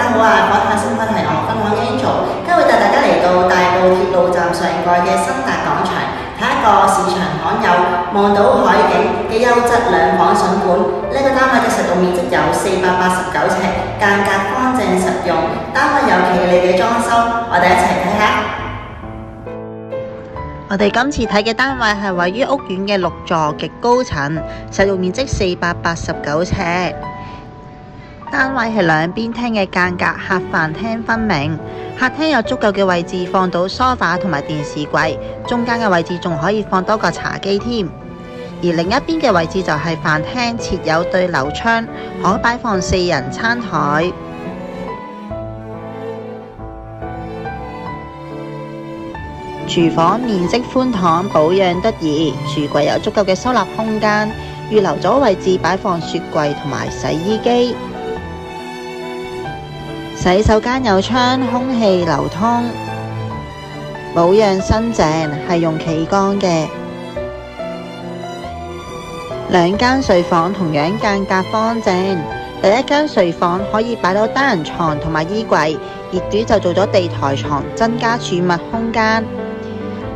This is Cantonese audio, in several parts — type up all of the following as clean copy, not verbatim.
家好啊！講下新聞係我分享 Angel，今日會帶大家嚟到大埔鐵路站上蓋嘅新達廣場，睇一個市場罕有望到海景嘅優質兩房筍盤。呢個單位嘅實用面積有489尺，間隔乾淨實用，單位有企理嘅裝修，我哋一齊睇下。我哋今次睇嘅單位係位於屋苑嘅6座極高層，實用面積489尺。單位係兩邊廳嘅間隔，客飯廳分明。客廳有足夠嘅位置放到梳化同埋電視櫃，中間嘅位置仲可以放多個茶几添。而另一邊嘅位置就係飯廳，設有對流窗，可擺放4人餐台。廚房面積寬敞，保養得宜，櫥櫃有足夠嘅收納空間，預留咗位置擺放雪櫃同埋洗衣機。洗手間有窗，空氣流通，保養新淨，係用企缸嘅。兩間睡房同樣間隔方正，第一間睡房可以擺到單人床同埋衣櫃，業主就做咗地台床，增加儲物空間。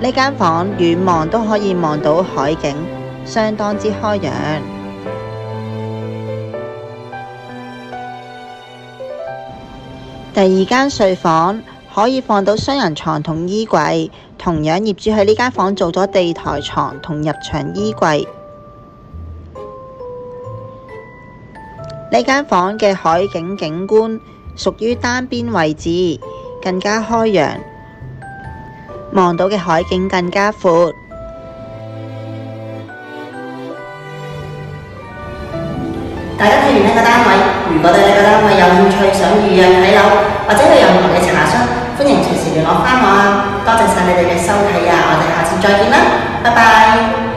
呢間房遠望都可以望到海景，相當之開揚。第二間睡房可以放到雙人床同衣櫃，同樣業主喺呢間房做咗地台床同入牆衣櫃。呢間房嘅海景景觀屬於單邊位置，更加開揚，望到嘅海景更加闊。大家睇完呢個單位，如果對呢個單位有興趣，想預約睇樓，或者有任何嘅查詢，歡迎隨時聯絡返我啊！多謝晒你哋嘅收睇啊！我哋下次再見啦，拜拜。